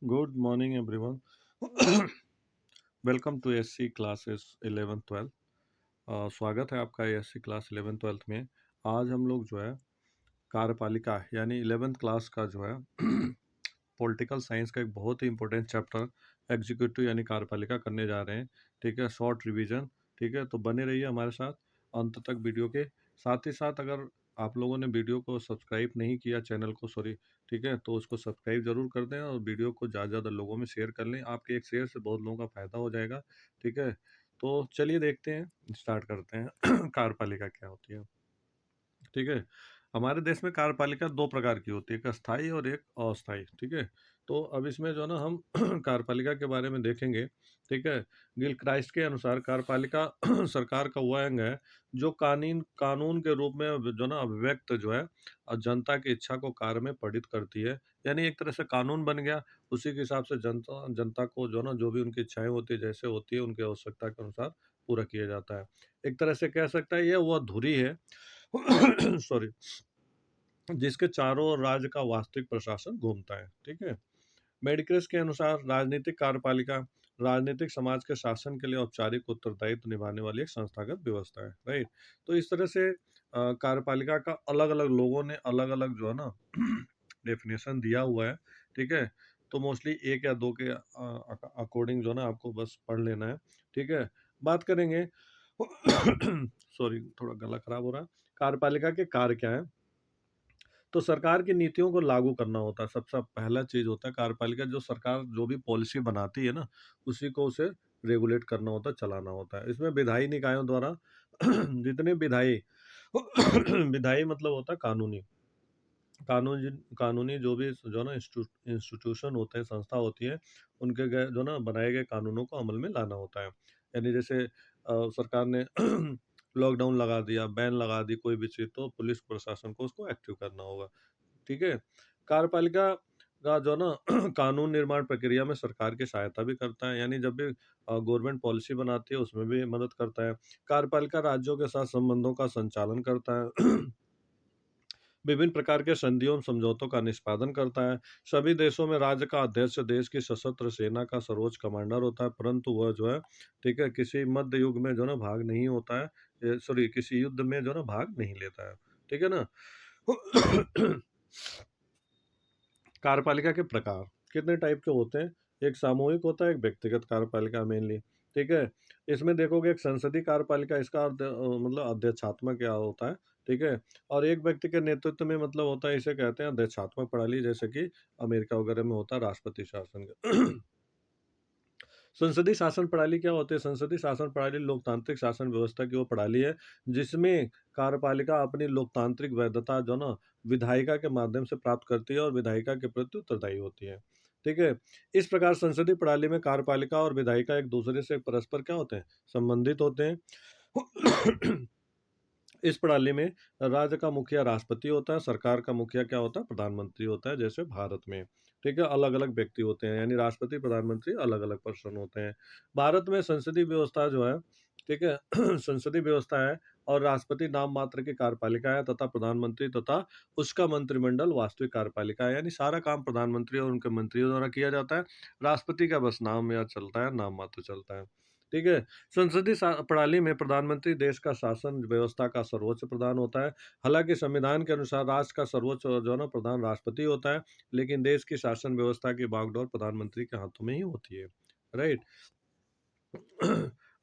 Good morning, everyone. Welcome to SC classes 11th 12th। स्वागत है आपका एससी क्लास 11th 12th में। आज हम लोग जो है कार्यपालिका यानी 11th क्लास का जो है पॉलिटिकल साइंस का एक बहुत ही इंपॉर्टेंट चैप्टर एग्जीक्यूटिव यानी कार्यपालिका करने जा रहे हैं। ठीक है, शॉर्ट रिवीजन। ठीक है, तो बने रहिए हमारे साथ अंत तक वीडियो के। साथ ही साथ अगर आप लोगों ने वीडियो को सब्सक्राइब नहीं किया, चैनल को सॉरी, ठीक है, तो उसको सब्सक्राइब जरूर कर दें और वीडियो को ज़्यादा ज़्यादा लोगों में शेयर कर लें। आपके एक शेयर से बहुत लोगों का फायदा हो जाएगा। ठीक है, तो चलिए देखते हैं, स्टार्ट करते हैं। कार्यपालिका क्या होती है। ठीक है, हमारे देश में कार्यपालिका दो प्रकार की होती है, एक स्थायी और एक अस्थायी। ठीक है, तो अब इसमें जो है ना हम कार्यपालिका के बारे में देखेंगे। ठीक है, गिल क्राइस्ट के अनुसार कार्यपालिका सरकार का वह अंग है जो कानून कानून के रूप में जो ना अभिव्यक्त जो है और जनता की इच्छा को कार्य में परिणत करती है। यानी एक तरह से कानून बन गया, उसी के हिसाब से जनता जनता को जो ना जो भी उनकी इच्छाएं होती है, जैसे होती है उनकी आवश्यकता के अनुसार पूरा किया जाता है। एक तरह से कह सकता है यह वह धुरी है सॉरी, जिसके चारों ओर राज्य का वास्तविक प्रशासन घूमता है। ठीक है, मेडिकल्स के अनुसार राजनीतिक कार्यपालिका राजनीतिक समाज के शासन के लिए औपचारिक उत्तरदायित्व निभाने वाली एक संस्थागत व्यवस्था है। राइट, तो इस तरह से कार्यपालिका का अलग अलग लोगों ने अलग अलग जो है ना डेफिनेशन दिया हुआ है। ठीक है, तो मोस्टली एक या दो के अकॉर्डिंग जो है ना आपको बस पढ़ लेना है। ठीक है, बात करेंगे सॉरी, थोड़ा गला खराब हो रहा है। कार्यपालिका के कार्य क्या है, तो सरकार की नीतियों को लागू करना होता है। सबसे पहला चीज होता है कार्यपालिका, जो सरकार जो भी पॉलिसी बनाती है ना, उसी को उसे रेगुलेट करना होता है, चलाना होता है। इसमें विधायी निकायों द्वारा जितने विधायी विधायी मतलब होता है कानूनी, कानूनी जो भी जो ना इंस्टीट्यूशन होते हैं, संस्था होती है, उनके जो ना बनाए गए कानूनों को अमल में लाना होता है। यानी जैसे सरकार ने लॉकडाउन लगा दिया, बैन लगा दी कोई भी चीज, तो पुलिस प्रशासन को उसको एक्टिव करना होगा। ठीक है, कार्यपालिका का जो ना कानून निर्माण प्रक्रिया में सरकार की सहायता भी करता है। यानी जब भी गवर्नमेंट पॉलिसी बनाती है उसमें भी मदद करता है। कार्यपालिका राज्यों के साथ संबंधों का संचालन करता है। विभिन्न प्रकार के संधियों और समझौतों का निष्पादन करता है। सभी देशों में राज्य का अध्यक्ष देश की सशस्त्र सेना का सर्वोच्च कमांडर होता है, परंतु वह जो है, ठीक है, किसी मध्य युग में जो ना भाग नहीं होता है, सॉरी, किसी युद्ध में जो ना भाग नहीं लेता है। ठीक है ना। कार्यपालिका के प्रकार कितने टाइप के होते हैं, एक सामूहिक होता है, एक व्यक्तिगत कार्यपालिका मेनली। ठीक है, इसमें देखोगे एक संसदीय कार्यपालिका, इसका अर्थ मतलब अध्यक्षात्मक क्या होता है। ठीक है, और एक व्यक्ति के नेतृत्व में मतलब होता है, इसे कहते हैं अध्यक्षात्मक प्रणाली, जैसे कि अमेरिका वगैरह में होता है राष्ट्रपति शासन का। संसदीय शासन प्रणाली क्या होती है, संसदीय शासन प्रणाली लोकतांत्रिक शासन व्यवस्था की वो प्रणाली है जिसमें कार्यपालिका अपनी लोकतांत्रिक वैधता जो ना विधायिका के माध्यम से प्राप्त करती है और विधायिका के प्रति उत्तरदायी होती है। ठीक है, इस प्रकार संसदीय प्रणाली में कार्यपालिका और विधायिका एक दूसरे से परस्पर क्या होते हैं, संबंधित होते हैं। इस प्रणाली में राज्य का मुखिया राष्ट्रपति होता है, सरकार का मुखिया क्या होता है, प्रधानमंत्री होता है, जैसे भारत में। ठीक है, अलग अलग व्यक्ति होते हैं, यानी राष्ट्रपति प्रधानमंत्री अलग अलग पर्सन होते हैं। भारत में संसदीय व्यवस्था जो है, ठीक है, संसदीय व्यवस्था है और राष्ट्रपति नाम मात्र की कार्यपालिका है तथा प्रधानमंत्री तथा उसका मंत्रिमंडल वास्तविक कार्यपालिका है। यानी सारा काम प्रधानमंत्री और उनके मंत्रियों द्वारा किया जाता है, राष्ट्रपति का बस नाम याद चलता है, नाम मात्र चलता है। ठीक है, संसदीय प्रणाली में प्रधानमंत्री देश का शासन व्यवस्था का सर्वोच्च प्रधान होता है। हालांकि संविधान के अनुसार राष्ट्र का सर्वोच्च जो है ना प्रधान राष्ट्रपति होता है, लेकिन देश की शासन व्यवस्था की बागडोर प्रधानमंत्री के हाथों में ही होती है। राइट।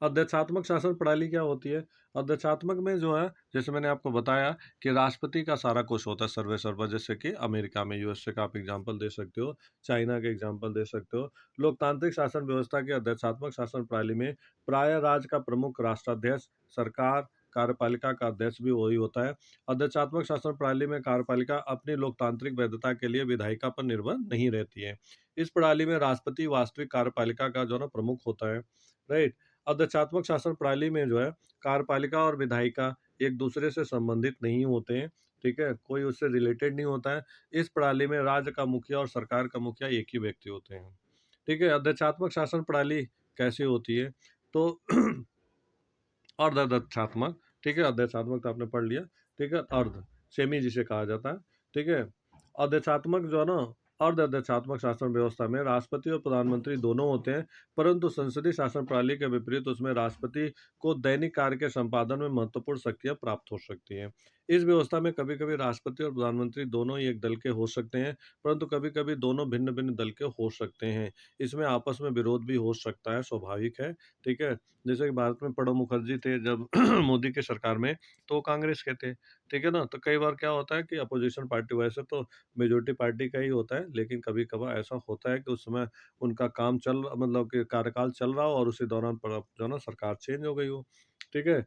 अध्यक्षात्मक शासन प्रणाली क्या होती है, अध्यक्षात्मक में जो है, जैसे मैंने आपको बताया कि राष्ट्रपति का सारा कुछ होता है, सर्वे सर्वा, जैसे कि अमेरिका में यूएसए का आप एग्जांपल दे सकते हो, चाइना के एग्जांपल दे सकते हो। लोकतांत्रिक शासन व्यवस्था की अध्यक्षात्मक शासन प्रणाली में प्राय राज्य का प्रमुख राष्ट्राध्यक्ष, सरकार कार्यपालिका का अध्यक्ष भी वही होता है। अध्यक्षात्मक शासन प्रणाली में कार्यपालिका अपनी लोकतांत्रिक वैधता के लिए विधायिका पर निर्भर नहीं रहती है। इस प्रणाली में राष्ट्रपति वास्तविक कार्यपालिका का जो है ना प्रमुख होता है। राइट। अध्यक्षात्मक शासन प्रणाली में जो है कार्यपालिका और विधायिका एक दूसरे से संबंधित नहीं होते हैं। ठीक है, कोई उससे रिलेटेड नहीं होता है। इस प्रणाली में राज्य का मुखिया और सरकार का मुखिया एक ही व्यक्ति होते हैं। ठीक है, अध्यक्षात्मक शासन प्रणाली कैसी होती है, तो अर्ध अध्यक्षात्मक। ठीक है, अध्यक्षात्मक तो आपने पढ़ लिया। ठीक है, अर्ध सेमी जिसे कहा जाता है। ठीक है, अध्यक्षात्मक जो है ना अर्धअध्यक्षात्मक शासन व्यवस्था में राष्ट्रपति और प्रधानमंत्री दोनों होते हैं, परंतु संसदीय शासन प्रणाली के विपरीत उसमें राष्ट्रपति को दैनिक कार्य के संपादन में महत्वपूर्ण शक्तियां प्राप्त हो सकती हैं। इस व्यवस्था में कभी कभी राष्ट्रपति और प्रधानमंत्री दोनों ही एक दल के हो सकते हैं, परंतु कभी कभी दोनों भिन्न भिन्न दल के हो सकते हैं। इसमें आपस में विरोध भी हो सकता है, स्वाभाविक है। ठीक है। जैसे कि भारत में प्रणब मुखर्जी थे जब मोदी के सरकार में, तो वो कांग्रेस के थे। ठीक है ना। तो कई बार क्या होता है कि अपोजिशन पार्टी, वैसे तो मेजोरिटी पार्टी का ही होता है, लेकिन कभी कभार ऐसा होता है कि उस समय उनका काम मतलब कि कार्यकाल चल रहा हो और उसी दौरान जो है ना सरकार चेंज हो गई हो। ठीक है।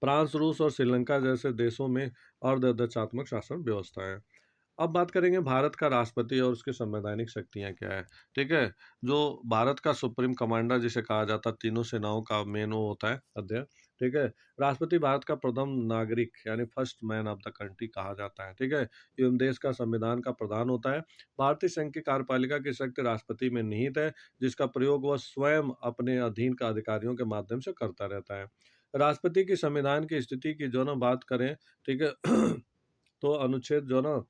फ्रांस, रूस और श्रीलंका जैसे देशों में अर्धअध्यक्षात्मक शासन व्यवस्था है। अब बात करेंगे भारत का राष्ट्रपति और उसकी संवैधानिक शक्तियां क्या है। ठीक है। जो भारत का सुप्रीम कमांडर जिसे कहा जाता है, तीनों सेनाओं का मेन वो होता है अध्यक्ष। ठीक है। राष्ट्रपति भारत का प्रथम नागरिक यानी first man of the country कहा जाता है। ठीक है। एवं देश का संविधान का प्रधान होता है। भारतीय संघ की कार्यपालिका की शक्ति राष्ट्रपति में निहित है, जिसका प्रयोग वह स्वयं अपने अधीन का अधिकारियों के माध्यम से करता रहता है। राष्ट्रपति की संविधान की स्थिति की जो ना बात करें, ठीक है, तो अनुच्छेद जो ना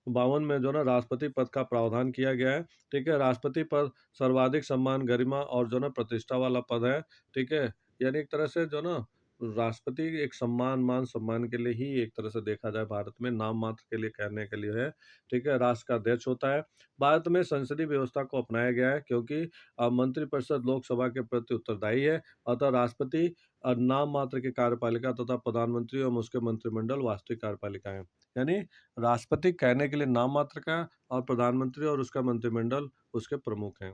52 में जो ना राष्ट्रपति पद का प्रावधान किया गया है। ठीक है। राष्ट्रपति पद सर्वाधिक सम्मान, गरिमा और जो ना प्रतिष्ठा वाला पद है। ठीक है। यानी एक तरह से जो ना राष्ट्रपति एक मान सम्मान के लिए ही एक तरह से देखा जाए, भारत में नाम मात्र के लिए कहने के लिए है। ठीक है। राष्ट्र का अध्यक्ष होता है। भारत में संसदीय व्यवस्था को अपनाया गया है, क्योंकि मंत्रिपरिषद लोकसभा के प्रति उत्तरदायी है। अतः राष्ट्रपति नाम मात्र की कार्यपालिका तथा प्रधानमंत्री एवं उसके मंत्रिमंडल वास्तविक कार्यपालिका है। यानी राष्ट्रपति कहने के लिए नाम मात्र का, और प्रधानमंत्री और उसका मंत्रिमंडल उसके प्रमुख हैं।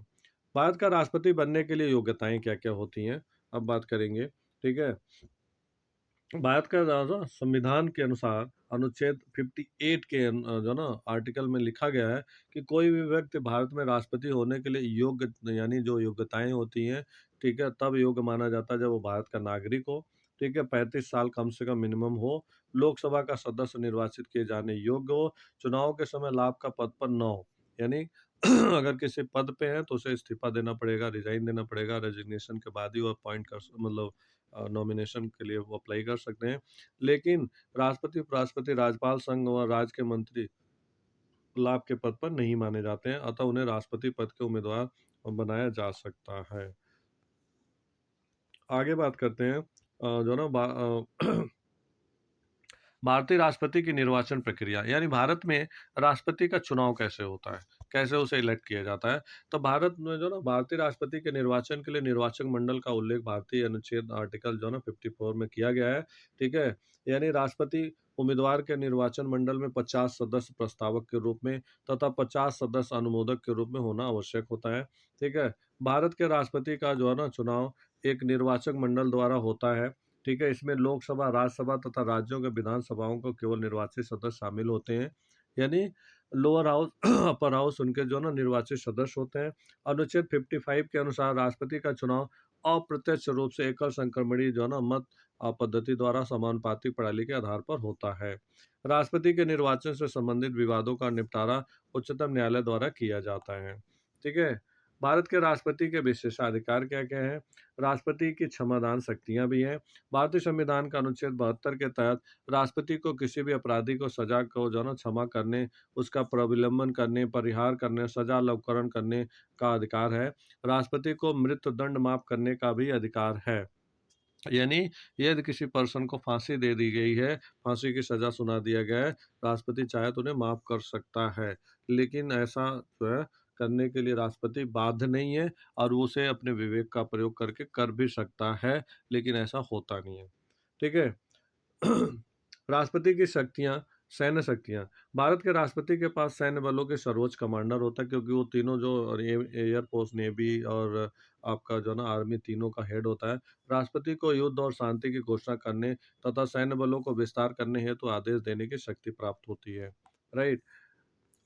भारत का राष्ट्रपति बनने के लिए योग्यताएं क्या क्या होती हैं, अब बात करेंगे। ठीक है। भारत का संविधान के अनुसार अनुच्छेद 58 के जो ना आर्टिकल में लिखा गया है कि कोई भी व्यक्ति भारत में राष्ट्रपति होने के लिए योग्य, यानी जो योग्यताएं होती हैं, ठीक है, तब योग्य माना जाता है जब वो भारत का नागरिक हो। ठीक है। 35 साल कम से कम मिनिमम हो, लोकसभा का सदस्य निर्वाचित किए जाने योग्य हो, चुनाव के समय लाभ का पद पर न हो। यानी अगर किसी पद पे है तो उसे इस्तीफा देना पड़ेगा, रिजाइन देना पड़ेगा, रेजिग्नेशन के बाद ही वो अपॉइंट कर मतलब नॉमिनेशन के लिए वो अप्लाई कर सकते हैं। लेकिन राष्ट्रपति, उपराष्ट्रपति, राज्यपाल, संघ व राज्य के मंत्री लाभ के पद पर नहीं माने जाते हैं, अतः उन्हें राष्ट्रपति पद के उम्मीदवार बनाया जा सकता है। आगे बात करते हैं जो ना भारतीय राष्ट्रपति की निर्वाचन प्रक्रिया, यानी भारत में राष्ट्रपति का चुनाव कैसे होता है, कैसे उसे इलेक्ट किया जाता है। तो भारत में जो ना भारतीय राष्ट्रपति के निर्वाचन के लिए निर्वाचक मंडल का उल्लेख भारतीय अनुच्छेद आर्टिकल जो ना 54 में किया गया है। ठीक है। यानी राष्ट्रपति उम्मीदवार के निर्वाचन मंडल में 50 सदस्य प्रस्तावक के रूप में तथा 50 सदस्य अनुमोदक के रूप में होना आवश्यक होता है। ठीक है। भारत के राष्ट्रपति का जो है ना चुनाव एक निर्वाचक मंडल द्वारा होता है। ठीक है। इसमें लोकसभा, राज्यसभा तथा राज्यों के विधानसभाओं को केवल निर्वाचित सदस्य शामिल होते हैं। यानी लोअर हाउस अपर हाउस उनके जो ना निर्वाचित सदस्य होते हैं। अनुच्छेद 55 के अनुसार राष्ट्रपति का चुनाव अप्रत्यक्ष रूप से एकल संक्रमणीय जो ना मत पद्धति द्वारा समानुपाती प्रणाली के आधार पर होता है। राष्ट्रपति के निर्वाचन से संबंधित विवादों का निपटारा उच्चतम न्यायालय द्वारा किया जाता है। ठीक है। भारत के राष्ट्रपति के विशेषाधिकार क्या क्या है। राष्ट्रपति की क्षमादान शक्तियां भी हैं। भारतीय संविधान का अनुच्छेद 72 के तहत राष्ट्रपति को किसी भी अपराधी को सजा को जो ना क्षमा करने, उसका प्रविलंबन करने, परिहार करने, सजा लवकरण करने का अधिकार है। राष्ट्रपति को मृत्यु दंड माफ करने का भी अधिकार है। यानी यदि किसी पर्सन को फांसी दे दी गई है, फांसी की सजा सुना दिया गया है, राष्ट्रपति चाहे तो उन्हें माफ कर सकता है। लेकिन ऐसा जो है करने के लिए राष्ट्रपति बाध्य नहीं है, और वो उसे अपने विवेक का प्रयोग करके कर भी सकता है, लेकिन ऐसा होता नहीं है। ठीक है। राष्ट्रपति की शक्तियां, सैन्य शक्तियां। भारत के राष्ट्रपति के पास सैन्य बलों के सर्वोच्च कमांडर होता है, क्योंकि वो तीनों जो एयरफोर्स, नेवी और आपका जो ना आर्मी, तीनों का हेड होता है। राष्ट्रपति को युद्ध और शांति की घोषणा करने तथा सैन्य बलों को विस्तार करने हेतु आदेश देने की शक्ति प्राप्त होती है। राइट।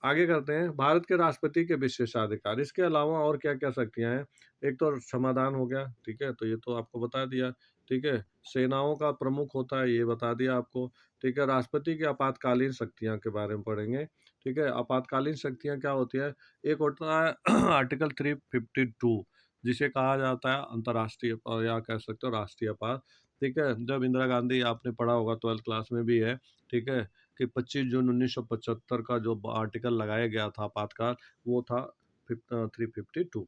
आगे करते हैं भारत के राष्ट्रपति के विशेषाधिकार। इसके अलावा और क्या क्या शक्तियां हैं। एक तो समाधान हो गया। ठीक है। तो ये तो आपको बता दिया। ठीक है। सेनाओं का प्रमुख होता है, ये बता दिया आपको। ठीक है। राष्ट्रपति की आपातकालीन शक्तियां के बारे में पढ़ेंगे। ठीक है। आपातकालीन शक्तियां क्या होती है। एक होता है आर्टिकल 352, जिसे कहा जाता है अंतर्राष्ट्रीय या कह सकते हो राष्ट्रीय आपात। ठीक है? जब इंदिरा गांधी, आपने पढ़ा होगा 12th क्लास में भी है, ठीक है? कि 25 जून 1975 का जो आर्टिकल लगाया गया था आपातकाल, वो था 352।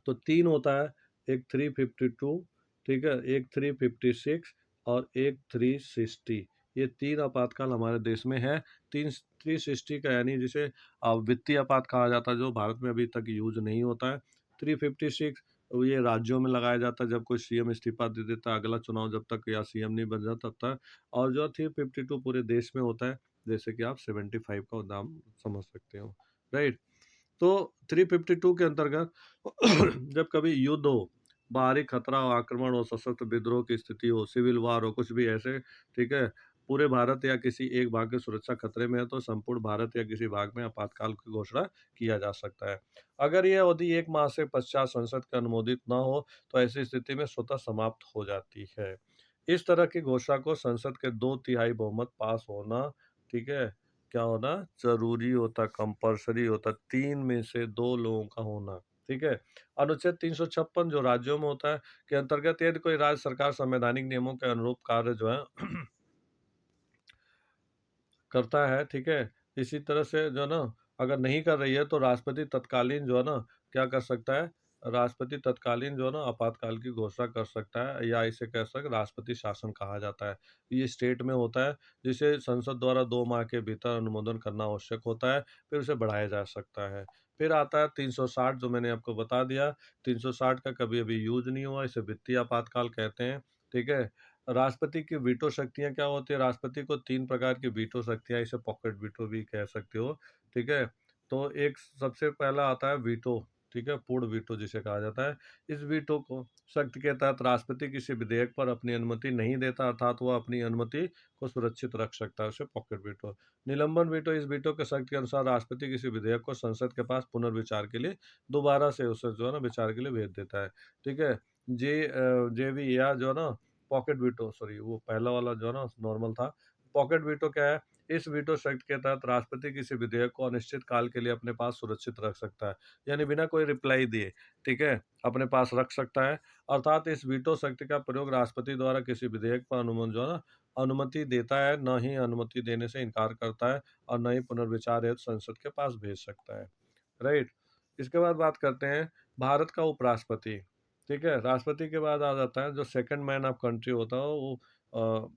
तो 3 होता है, एक 352, ठीक है? एक 356 और एक 360। ये 3 आपातकाल हमारे देश में है। 360 का यानी जिसे वित्तीय आपात कहा जाता है, जो भारत में अभी तक यूज़ नहीं होता है। 356 ये राज्यों में लगाया जाता है, जब कोई सीएम इस्तीफा दे देता है, अगला चुनाव जब तक या सीएम नहीं बन जाता तब तक। और जो 352 पूरे देश में होता है, जैसे कि आप 75 का दाम समझ सकते हो, राइट? तो 352 के अंतर्गत जब कभी युद्ध हो, बाहरी खतरा हो, आक्रमण हो, सशस्त्र विद्रोह की स्थिति हो, सिविल वार हो, कुछ भी ऐसे, ठीक है? पूरे भारत या किसी एक भाग की सुरक्षा खतरे में है, तो संपूर्ण भारत या किसी भाग में आपातकाल की घोषणा किया जा सकता है। अगर यह अवधि 1 माह से पश्चात संसद के अनुमोदित न हो, तो ऐसी स्थिति में स्वतः समाप्त हो जाती है। इस तरह की घोषणा को संसद के 2 तिहाई बहुमत पास होना, ठीक है? क्या होना ज़रूरी होता, कंपल्सरी होता, 3 में से 2 लोगों का होना, ठीक है? अनुच्छेद 356 जो राज्यों में होता है, के अंतर्गत यदि कोई राज्य सरकार संवैधानिक नियमों के अनुरूप कार्य जो है करता है, ठीक है? इसी तरह से जो है ना, अगर नहीं कर रही है तो राष्ट्रपति तत्कालीन जो है ना, क्या कर सकता है? राष्ट्रपति तत्कालीन जो है ना आपातकाल की घोषणा कर सकता है, या इसे कह सकते राष्ट्रपति शासन कहा जाता है। ये स्टेट में होता है, जिसे संसद द्वारा 2 माह के भीतर अनुमोदन करना आवश्यक होता है, फिर उसे बढ़ाया जा सकता है। फिर आता है 360, जो मैंने आपको बता दिया। 360 का कभी अभी यूज़ नहीं हुआ, इसे वित्तीय आपातकाल कहते हैं, ठीक है? राष्ट्रपति की वीटो शक्तियाँ क्या होती है? राष्ट्रपति को 3 प्रकार की वीटो शक्तियाँ, इसे पॉकेट वीटो भी कह सकते हो, ठीक है? तो एक सबसे पहला आता है वीटो, ठीक है? पूर्ण वीटो जिसे कहा जाता है। इस वीटो को शक्ति के तहत राष्ट्रपति किसी विधेयक पर अपनी अनुमति नहीं देता, अर्थात वह अपनी अनुमति को सुरक्षित रख सकता है, उसे पॉकेट वीटो। निलंबन वीटो, इस वीटो के शक्ति के अनुसार राष्ट्रपति किसी विधेयक को संसद के पास पुनर्विचार के लिए दोबारा से उसे जो है ना विचार के लिए भेज देता है, ठीक है? जेवी या जो है ना पॉकेट वीटो, सॉरी वो पहला वाला जो है ना नॉर्मल था। पॉकेट वीटो क्या है? इस वीटो शक्ति के तहत राष्ट्रपति किसी विधेयक को अनिश्चित काल के लिए अपने पास सुरक्षित रख सकता है, यानी बिना कोई रिप्लाई दिए, ठीक है? अपने पास रख सकता है। अर्थात इस वीटो शक्ति का प्रयोग राष्ट्रपति द्वारा किसी विधेयक पर अनुमोदन जो है ना अनुमति देता है, न ही अनुमति देने से इनकार करता है, और न ही पुनर्विचार हेतु संसद के पास भेज सकता है, राइट? इसके बाद बात करते हैं भारत का उपराष्ट्रपति, ठीक है? राष्ट्रपति के बाद आ जाता है जो सेकंड मैन ऑफ कंट्री होता है, वो अ,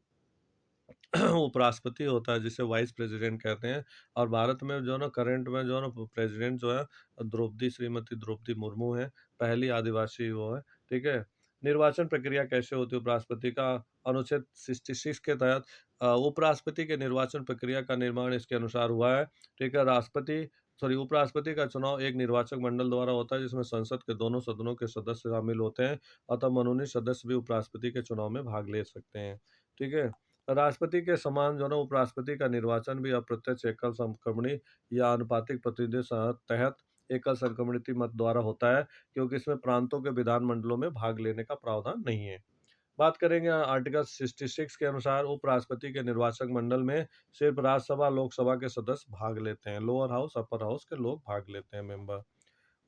उपराष्ट्रपति होता है, जिसे वाइस प्रेसिडेंट कहते हैं। और भारत में जो है ना करंट में जो है ना प्रेसिडेंट जो है श्रीमती द्रौपदी मुर्मू है, पहली आदिवासी वो है, ठीक है? निर्वाचन प्रक्रिया कैसे होती है उपराष्ट्रपति का? अनुच्छेद 66 के तहत उपराष्ट्रपति के निर्वाचन प्रक्रिया का निर्माण इसके अनुसार हुआ है, ठीक है? उपराष्ट्रपति का चुनाव एक निर्वाचक मंडल द्वारा होता है, जिसमें संसद के दोनों सदनों के सदस्य शामिल होते हैं, अतः मनोनीत सदस्य भी उपराष्ट्रपति के चुनाव में भाग ले सकते हैं, ठीक है? राष्ट्रपति के समान जो है ना उपराष्ट्रपति का निर्वाचन भी अप्रत्यक्ष एकल संक्रमणी या आनुपातिक प्रतिनिधि तहत एकल संक्रमणित मत द्वारा होता है, क्योंकि इसमें प्रांतों के विधानमंडलों में भाग लेने का प्रावधान नहीं है। बात करेंगे आर्टिकल 66 के अनुसार उपराष्ट्रपति के निर्वाचक मंडल में सिर्फ राज्यसभा लोकसभा के सदस्य भाग लेते हैं, लोअर हाउस अपर हाउस के लोग भाग लेते हैं, मेंबर।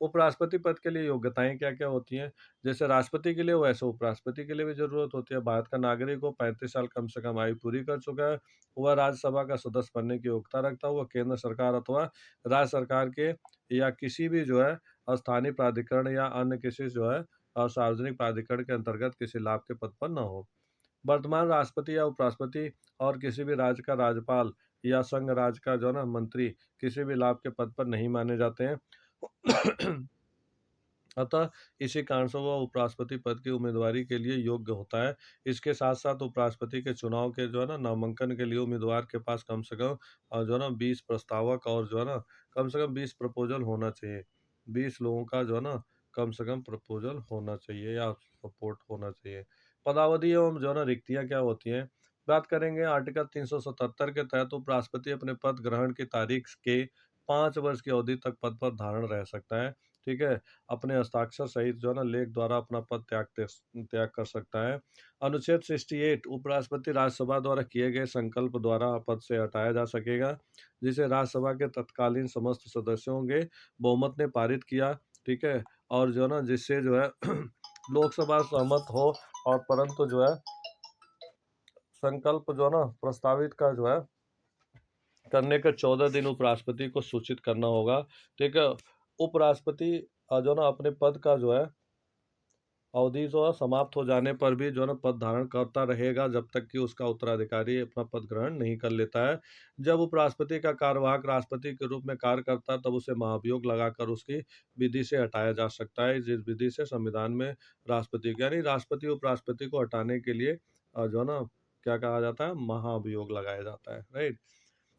उपराष्ट्रपति पद के लिए योग्यताएं क्या-क्या होती हैं? जैसे राष्ट्रपति के लिए वैसे उपराष्ट्रपति के लिए भी ज़रूरत होती है। भारत का नागरिक हो, 35 साल कम से कम आयु पूरी कर चुका है, वह राज्यसभा का सदस्य बनने की योग्यता रखता है, वह केंद्र सरकार अथवा राज्य सरकार के या किसी भी जो है स्थानीय प्राधिकरण या अन्य किसी जो है सार्वजनिक प्राधिकरण के अंतर्गत किसी लाभ के पद पर न हो। वर्तमान राष्ट्रपति या उपराष्ट्रपति और किसी भी राज्य का राज्यपाल या संघ राज्य का जो है ना मंत्री किसी भी लाभ के पद पर नहीं माने जाते हैं। अतः इसी कारण से वह उपराष्ट्रपति पद की उम्मीदवारी के लिए योग्य होता है। इसके साथ-साथ उपराष्ट्रपति के चुनाव के जो है ना नामांकन के लिए उम्मीदवार के पास कम से कम जो है ना 20 प्रस्तावक और जो है ना कम से कम 20 प्रपोज़ल होना चाहिए। 20 लोगों का जो है ना कम से कम प्रपोज़ल होना चाहिए या सपोर्ट होना चाहिए। पदावधि एवं जो है ना रिक्तियाँ क्या होती हैं? बात करेंगे आर्टिकल 377 के तहत उपराष्ट्रपति अपने पद ग्रहण की तारीख के 5 वर्ष की अवधि तक पद पर धारण रह सकता है। ठीक है? अपने हस्ताक्षर सहित जो है ना लेख द्वारा अपना पद त्याग कर सकता है। अनुच्छेद 68 उपराष्ट्रपति राज्यसभा द्वारा किए गए संकल्प द्वारा पद से हटाया जा सकेगा, जिसे राज्यसभा के तत्कालीन समस्त सदस्यों के बहुमत ने पारित किया, ठीक है? और जो है ना जिससे जो है लोकसभा सहमत हो, और परंतु जो है संकल्प जो है ना प्रस्तावित का जो है करने के 14 दिन उपराष्ट्रपति को सूचित करना होगा। ठीक है, उपराष्ट्रपति जो ना अपने पद का जो है अवधि जो है समाप्त हो जाने पर भी जो है ना पद धारण करता रहेगा जब तक कि उसका उत्तराधिकारी अपना पद ग्रहण नहीं कर लेता है। जब उपराष्ट्रपति का कार्यवाहक राष्ट्रपति के रूप में कार्य करता है तब उसे महाभियोग लगाकर उसकी विधि से हटाया जा सकता है, जिस विधि से संविधान में राष्ट्रपति यानी राष्ट्रपति उपराष्ट्रपति को हटाने के लिए जो है ना क्या कहा जाता है, महाभियोग लगाया जाता है। राइट।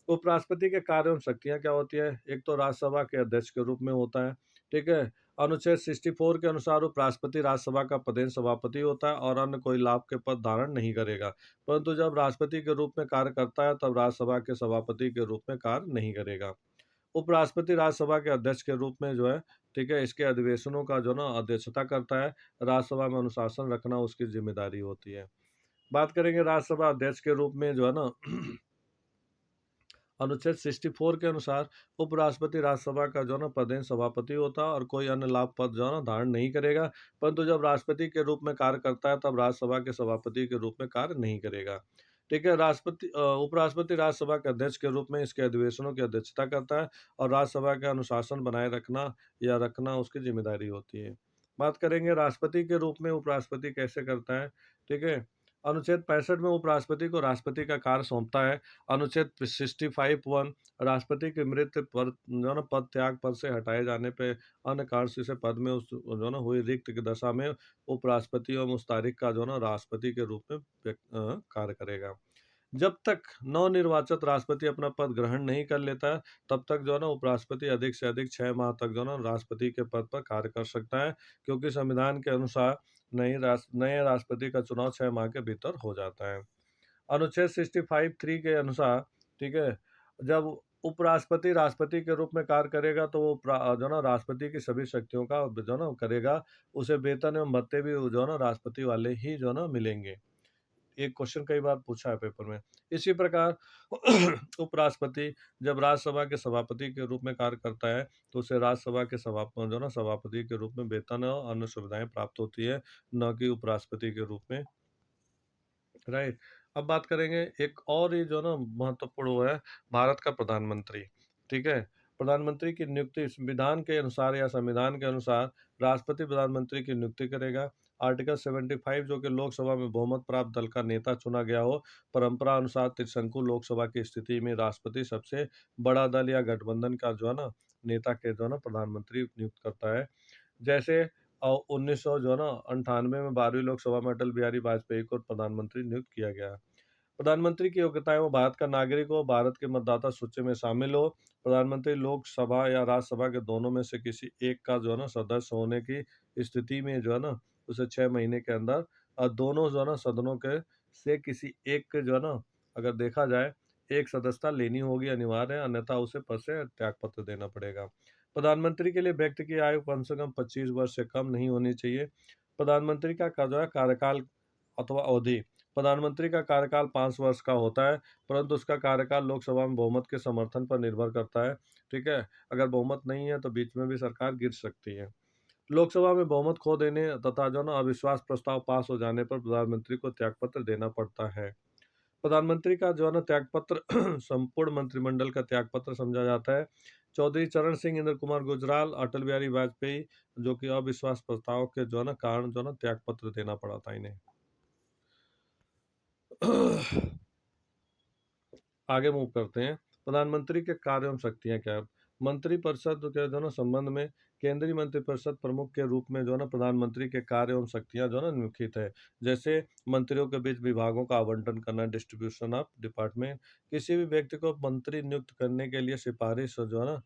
उपराष्ट्रपति के कार्य एवं शक्तियां क्या होती है? एक तो राज्यसभा के अध्यक्ष के रूप में होता है। ठीक है, अनुच्छेद 64 के अनुसार उपराष्ट्रपति राज्यसभा का पदेन सभापति होता है और अन्य कोई लाभ के पद धारण नहीं करेगा, परंतु जब राष्ट्रपति के रूप में कार्य करता है तब राज्यसभा के सभापति के रूप में कार्य नहीं करेगा। उपराष्ट्रपति राज्यसभा के अध्यक्ष के रूप में जो है, ठीक है, इसके अधिवेशनों का जो ना अध्यक्षता करता है। राज्यसभा में अनुशासन रखना उसकी जिम्मेदारी होती है। बात करेंगे राज्यसभा अध्यक्ष के रूप में जो है ना अनुच्छेद 64 के अनुसार उपराष्ट्रपति राज्यसभा का जो है ना पदेन सभापति होता है और कोई अन्य लाभ पद जो है ना धारण नहीं करेगा, परंतु जब राष्ट्रपति के रूप में कार्य करता है तब राज्यसभा के सभापति के रूप में कार्य नहीं करेगा। ठीक है, उपराष्ट्रपति राज्यसभा के अध्यक्ष के रूप में इसके अधिवेशनों की अध्यक्षता करता है और राज्यसभा के अनुशासन बनाए रखना या रखना उसकी जिम्मेदारी होती है। बात करेंगे राष्ट्रपति के रूप में उपराष्ट्रपति कैसे करता है। ठीक है, अनुच्छेद 65 में उपराष्ट्रपति को राष्ट्रपति का कार्य सौंपता है। अनुच्छेद 65(1) राष्ट्रपति की मृत्यु पर जो है ना पद त्याग पद से हटाए जाने पे अन्य कारण से इसे पद में उस जो है ना हुई रिक्त की दशा में उपराष्ट्रपति एवं उस तारीख का जो है ना राष्ट्रपति के रूप में कार्य करेगा। जब तक नवनिर्वाचित राष्ट्रपति अपना पद ग्रहण नहीं कर लेता है तब तक जो है ना उपराष्ट्रपति अधिक से अधिक 6 माह तक जो है ना राष्ट्रपति के पद पर कार्य कर सकता है, क्योंकि संविधान के अनुसार नए राष्ट्रपति का चुनाव 6 माह के भीतर हो जाता है। अनुच्छेद 65(3) के अनुसार, ठीक है, जब उपराष्ट्रपति राष्ट्रपति के रूप में कार्य करेगा तो वो जो ना राष्ट्रपति की सभी शक्तियों का जो ना करेगा, उसे वेतन एवं भत्ते भी जो ना राष्ट्रपति वाले ही जो ना मिलेंगे। एक क्वेश्चन कई बार पूछा है पेपर में। इसी प्रकार उपराष्ट्रपति जब राज्यसभा के सभापति के रूप में कार्य करता है तो उसे राज्यसभा के जो ना सभापति के रूप में वेतन और अन्य सुविधाएं प्राप्त होती है, न कि उपराष्ट्रपति के रूप में। राइट। अब बात करेंगे एक और ही जो ना महत्वपूर्ण वो है भारत का प्रधानमंत्री। ठीक है, प्रधानमंत्री की नियुक्ति संविधान के अनुसार या संविधान के अनुसार राष्ट्रपति प्रधानमंत्री की नियुक्ति करेगा। आर्टिकल 75 जो कि लोकसभा में बहुमत प्राप्त दल का नेता चुना गया हो, परंपरा अनुसार त्रिशंकु लोकसभा की स्थिति में राष्ट्रपति सबसे बड़ा दल या गठबंधन का जो है ना नेता के जो है ना प्रधानमंत्री नियुक्त करता है। जैसे 1900 जो है ना 98 में 12वीं लोकसभा में अटल बिहारी वाजपेयी को प्रधानमंत्री नियुक्त किया गया। प्रधानमंत्री की योग्यताएं वो भारत का नागरिक हो, भारत के मतदाता सूची में शामिल हो, प्रधानमंत्री लोकसभा या राज्यसभा के दोनों में से किसी एक का जो है ना सदस्य होने की स्थिति में जो है ना उसे 6 महीने के अंदर दोनों जो है ना सदनों के से किसी एक के जो है ना अगर देखा जाए एक सदस्यता लेनी होगी अनिवार्य है, अन्यथा उसे पद से त्याग पत्र देना पड़ेगा। प्रधानमंत्री के लिए व्यक्ति की आयु कम से कम 25 वर्ष से कम नहीं होनी चाहिए। प्रधानमंत्री का जो है कार्यकाल अथवा अवधि, प्रधानमंत्री का कार्यकाल 5 वर्ष का होता है, परंतु उसका कार्यकाल लोकसभा में बहुमत के समर्थन पर निर्भर करता है। ठीक है, अगर बहुमत नहीं है तो बीच में भी सरकार गिर सकती है। लोकसभा में बहुमत खो देने तथा जो ना अविश्वास प्रस्ताव पास हो जाने पर प्रधानमंत्री को त्यागपत्र देना पड़ता है। प्रधानमंत्री का जो है ना त्यागपत्र संपूर्ण मंत्रिमंडल का त्यागपत्र समझा जाता है। चौधरी चरण सिंह, इंद्र कुमार गुजराल, अटल बिहारी वाजपेयी जो कि अविश्वास प्रस्ताव के जो है ना कारण जो है ना त्यागपत्र देना पड़ा था इन्हें। आगे मूव करते हैं। प्रधानमंत्री के कार्य एवं शक्तियां क्या है। मंत्रिपरिषद के जो है ना संबंध में केंद्रीय मंत्रिपरिषद प्रमुख के रूप में जो है ना प्रधानमंत्री के कार्य एवं शक्तियां जो है ना निम्नलिखित है। जैसे मंत्रियों के बीच विभागों का आवंटन करना, डिस्ट्रीब्यूशन ऑफ डिपार्टमेंट, किसी भी व्यक्ति को मंत्री नियुक्त करने के लिए सिफारिश जो है ना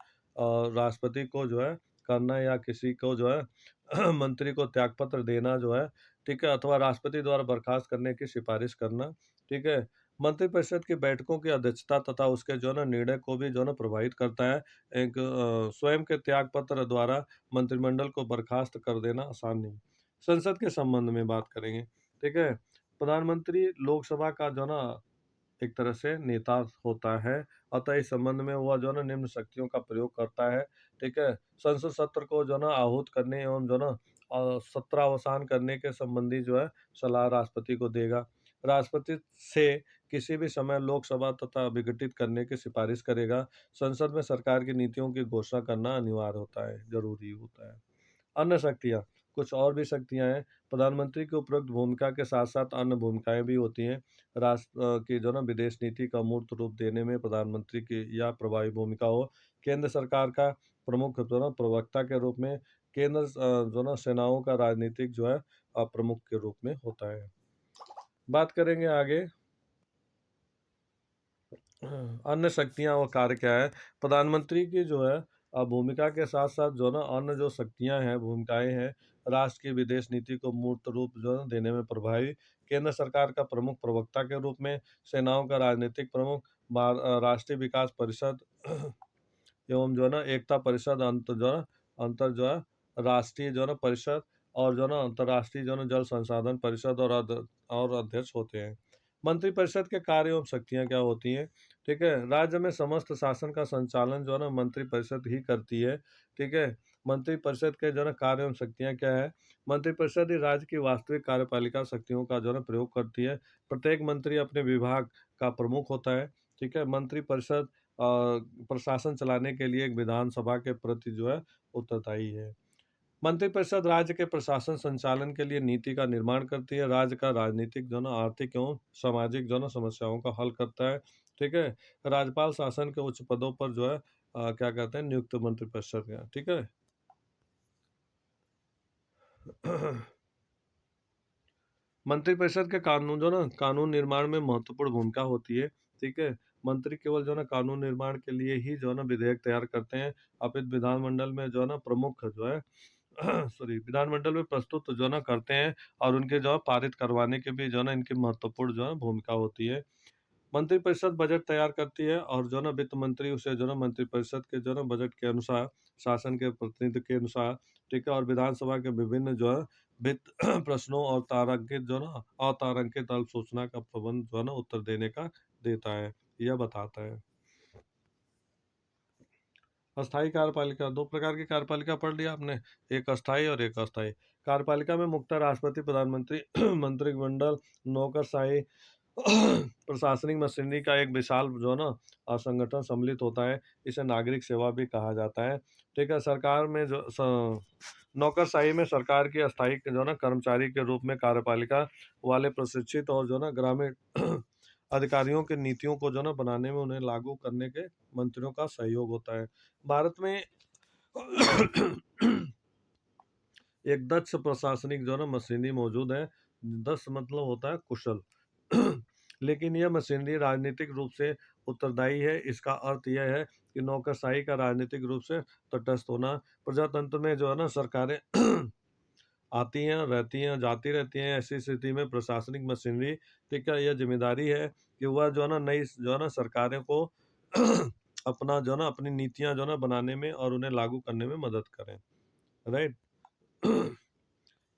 राष्ट्रपति को जो है करना, या किसी को जो है मंत्री को त्यागपत्र देना जो है, ठीक है, अथवा राष्ट्रपति द्वारा बर्खास्त करने की सिफारिश करना। ठीक है, मंत्रिपरिषद की बैठकों की अध्यक्षता तथा उसके जो है ना निर्णय को भी जो है ना प्रभावित करता है। एक स्वयं के त्याग पत्र द्वारा मंत्रिमंडल को बर्खास्त कर देना आसान नहीं। संसद के संबंध में बात करेंगे। ठीक है, प्रधानमंत्री लोकसभा का जो है ना एक तरह से नेता होता है, अतः इस संबंध में वह जो है ना निम्न शक्तियों का प्रयोग करता है। ठीक है, संसद सत्र को जो है ना आहूत करने एवं जो है ना सत्रावसान करने के संबंधी जो है सलाह राष्ट्रपति को देगा। राष्ट्रपति से किसी भी समय लोकसभा तथा विघटित करने की सिफारिश करेगा। संसद में सरकार की नीतियों की घोषणा करना अनिवार्य होता है, जरूरी होता है। अन्य शक्तियाँ, कुछ और भी शक्तियाँ हैं। प्रधानमंत्री की उपरोक्त भूमिका के साथ-साथ अन्य भूमिकाएँ भी होती हैं। राष्ट्र की जो ना विदेश नीति का मूर्त रूप देने में प्रधानमंत्री की या प्रभावी भूमिका हो। केंद्र सरकार का प्रमुख जो ना प्रवक्ता के रूप में, केंद्र जो ना सेनाओं का राजनीतिक जो है प्रमुख के रूप में होता है। बात करेंगे आगे अन्य शक्तियाँ और कार्य क्या है। प्रधानमंत्री की जो है भूमिका के साथ साथ जो ना अन्य जो शक्तियाँ हैं, भूमिकाएं हैं, राष्ट्र की विदेश नीति को मूर्त रूप जो है देने में प्रभावी, केंद्र सरकार का प्रमुख प्रवक्ता के रूप में, सेनाओं का राजनीतिक प्रमुख, राष्ट्रीय विकास परिषद एवं जो है ना एकता परिषद, अंतर जो है राष्ट्रीय जो है ना परिषद, और जो है ना अंतर्राष्ट्रीय जो है ना जल संसाधन परिषद और अध्यक्ष होते हैं। मंत्रिपरिषद के कार्य एवं शक्तियां क्या होती हैं? ठीक है, राज्य में समस्त शासन का संचालन जो है ना मंत्रिपरिषद ही करती है। ठीक है, मंत्रिपरिषद के जो है ना कार्य एवं शक्तियां क्या है? मंत्रिपरिषद ही राज्य की वास्तविक कार्यपालिका शक्तियों का जो है ना प्रयोग करती है। प्रत्येक मंत्री अपने विभाग का प्रमुख होता है। ठीक है, मंत्रिपरिषद प्रशासन चलाने के लिए एक विधानसभा के प्रति जो है उत्तरदायी है। मंत्रिपरिषद राज्य के प्रशासन संचालन के लिए नीति का निर्माण करती है। राज्य का राजनीतिक जो ना आर्थिक एवं सामाजिक जो ना समस्याओं का हल करता है। ठीक है, राज्यपाल शासन के उच्च पदों पर जो है क्या कहते हैं नियुक्त मंत्रिपरिषद का। ठीक है मंत्रिपरिषद के कानून जो ना कानून निर्माण में महत्वपूर्ण भूमिका होती है। ठीक है, मंत्री केवल जो है ना कानून निर्माण के लिए ही जो है ना विधेयक तैयार करते हैं। अपितु विधानमंडल में जो है ना प्रमुख जो है सॉरी विधानमंडल में प्रस्तुत जो है ना करते हैं, और उनके जो है पारित करवाने के भी जो है ना इनकी महत्वपूर्ण जो है भूमिका होती है। मंत्रिपरिषद बजट तैयार करती है, और जो है ना वित्त मंत्री उसे जो है ना मंत्रिपरिषद के जो है ना बजट के अनुसार, शासन के प्रतिनिधि के अनुसार, ठीक है, और विधानसभा के विभिन्न जो है वित्त प्रश्नों और तारांकित जो है ना अतारांकित अल्पसूचना का प्रबंध जो है ना उत्तर देने का देता है, यह बताता है। अस्थायी कार्यपालिका, दो प्रकार की कार्यपालिका पढ़ लिया आपने, एक अस्थायी और एक अस्थायी। कार्यपालिका में मुख्यतः राष्ट्रपति, प्रधानमंत्री, मंत्रिमंडल, नौकरशाही प्रशासनिक मशीनरी का एक विशाल जो है ना संगठन सम्मिलित होता है। इसे नागरिक सेवा भी कहा जाता है। ठीक है, सरकार में नौकरशाही में सरकार की अस्थायी जो है ना कर्मचारी के रूप में कार्यपालिका वाले प्रशिक्षित और जो है ना ग्रामीण अधिकारियों के नीतियों को जो है ना बनाने में, उन्हें लागू करने के मंत्रियों का सहयोग होता है। भारत में एक दक्ष प्रशासनिक जो है ना मशीनरी मौजूद है। दक्ष मतलब होता है कुशल। लेकिन यह मशीनरी राजनीतिक रूप से उत्तरदायी है। इसका अर्थ यह है कि नौकरशाही का राजनीतिक रूप से तटस्थ होना। प्रजातंत्र में जो है ना सरकारें आती हैं, रहती हैं, जाती रहती हैं। ऐसी स्थिति में प्रशासनिक मशीनरी, ठीक है, यह जिम्मेदारी है कि वह जो है ना नई जो है ना सरकारों को अपना जो है ना अपनी नीतियां जो है ना बनाने में और उन्हें लागू करने में मदद करें। राइट।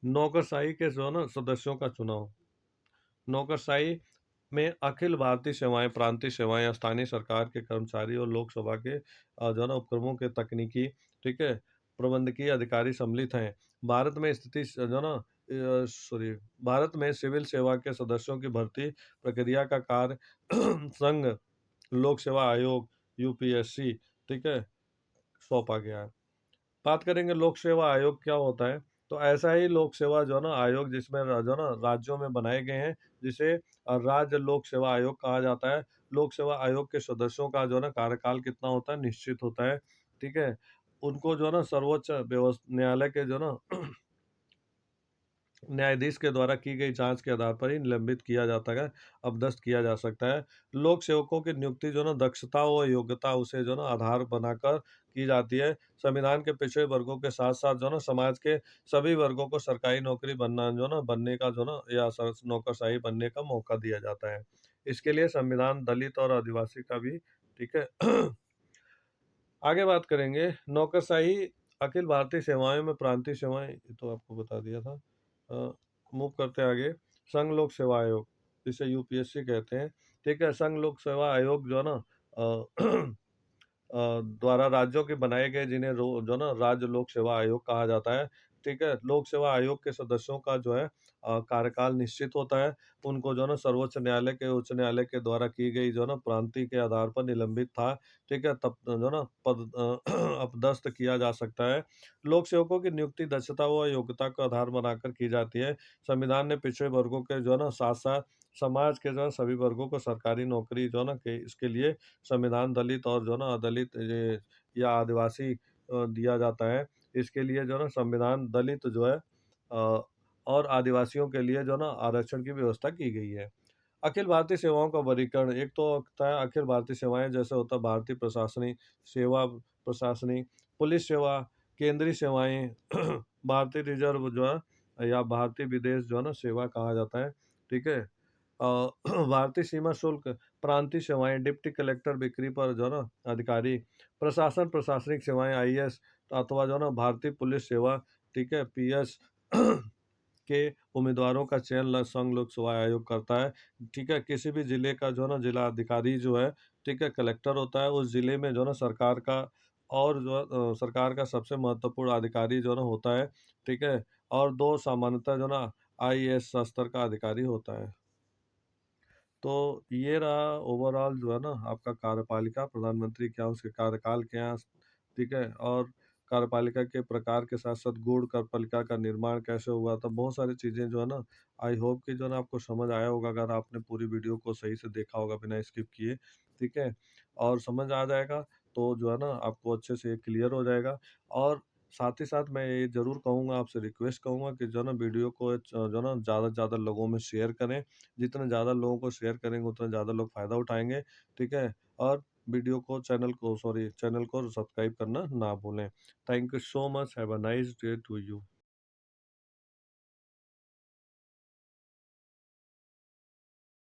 नौकरशाही के जो है ना सदस्यों का चुनाव। नौकरशाही में अखिल भारतीय सेवाएं, प्रांतीय सेवाएं, स्थानीय सरकार के कर्मचारी और लोकसभा के जो है ना उपक्रमों के तकनीकी, ठीक है, प्रबंधकीय अधिकारी सम्मिलित हैं। भारत में स्थिति जो है ना सॉरी भारत में सिविल सेवा के सदस्यों की भर्ती प्रक्रिया का कार्य संघ लोक सेवा आयोग यूपीएससी, ठीक है, सौंपा गया है। बात करेंगे लोक सेवा आयोग क्या होता है। तो ऐसा ही लोक सेवा जो है ना आयोग जिसमें जो है ना राज्यों में बनाए गए हैं, जिसे राज्य लोक सेवा आयोग कहा जाता है। लोक सेवा आयोग के सदस्यों का जो है ना कार्यकाल कितना होता है, निश्चित होता है। ठीक है, उनको जो है ना सर्वोच्च न्यायालय के जो है ना न्यायाधीश के द्वारा की गई जांच के आधार पर ही निलंबित किया जाता है, अपदस्थ किया जा सकता है। लोक सेवकों की नियुक्ति जो ना दक्षता व योग्यता उसे जो ना आधार बनाकर की जाती है। संविधान के पिछड़े वर्गों के साथ साथ जो ना समाज के सभी वर्गों को सरकारी नौकरी बनने का जो ना या नौकरशाही बनने का मौका दिया जाता है। इसके लिए संविधान दलित और आदिवासी का भी, ठीक है। आगे बात करेंगे नौकरशाही, अखिल भारतीय सेवाएं में प्रांतीय सेवाएं, ये तो आपको बता दिया था। मूव करते हैं आगे। संघ लोक सेवा आयोग, जिसे यूपीएससी कहते हैं। ठीक है, संघ लोक सेवा आयोग जो है ना द्वारा राज्यों के बनाए गए, जिन्हें जो ना राज्य लोक सेवा आयोग कहा जाता है। ठीक है? लोक सेवा आयोग के सदस्यों का जो है कार्यकाल निश्चित होता है। उनको जो है ना सर्वोच्च न्यायालय के उच्च न्यायालय के द्वारा की गई जो है ना प्रांति के आधार पर निलंबित था, ठीक है? तब जो है ना अपदस्थ किया जा सकता है। लोक सेवकों की नियुक्ति दक्षता व योग्यता को आधार बनाकर की जाती है। संविधान ने पिछड़े वर्गों के जो है ना साथ-साथ समाज के जो है सभी वर्गों को सरकारी नौकरी जो है ना के इसके लिए संविधान दलित और जो है ना अदलित ये या आदिवासी दिया जाता है। इसके लिए जो है ना संविधान दलित जो है और आदिवासियों के लिए जो है ना आरक्षण की व्यवस्था की गई है। अखिल भारतीय सेवाओं का वर्गीकरण एक तो होता है अखिल भारतीय सेवाएँ जैसे होता है भारतीय प्रशासनिक सेवा, प्रशासनिक, पुलिस सेवा, केंद्रीय सेवाएँ, भारतीय रिज़र्व जो है या भारतीय विदेश जो है ना सेवा कहा जाता है, ठीक है? भारतीय सीमा शुल्क, प्रांतीय सेवाएँ, डिप्टी कलेक्टर बिक्री पर जो है ना अधिकारी, प्रशासन, प्रशासनिक सेवाएँ आईएएस अथवा जो है ना भारतीय पुलिस सेवा, ठीक है? पीएस के उम्मीदवारों का चयन संघ लोक सेवा आयोग करता है, ठीक है? किसी भी जिले का जो है ना जिला अधिकारी जो है, ठीक है? कलेक्टर होता है, उस जिले में जो है ना सरकार का और जो है सरकार का सबसे महत्वपूर्ण अधिकारी जो है ना होता है, ठीक है? और 2 सामान्यतः जो है ना आईएएस स्तर का अधिकारी होता है। तो ये रहा ओवरऑल जो है ना आपका कार्यपालिका, प्रधानमंत्री क्या उसके कार्यकाल क्या है, ठीक है? और कार्यपालिका के प्रकार के साथ-साथ गूढ़ कार्यपालिका का निर्माण कैसे हुआ था, बहुत सारी चीज़ें जो है ना आई होप कि जो है ना आपको समझ आया होगा अगर आपने पूरी वीडियो को सही से देखा होगा बिना स्किप किए, ठीक है? और समझ आ जाएगा तो जो है ना आपको अच्छे से क्लियर हो जाएगा और साथ ही साथ मैं ये ज़रूर कहूँगा आपसे रिक्वेस्ट करूँगा कि जो है ना वीडियो को जो है ना ज़्यादा से ज़्यादा लोगों में शेयर करें। जितने ज़्यादा लोगों को शेयर करेंगे उतना ज़्यादा लोग फ़ायदा उठाएँगे, ठीक है? और वीडियो को चैनल को सब्सक्राइब करना ना भूलें। Thank you so much, have a nice day to you.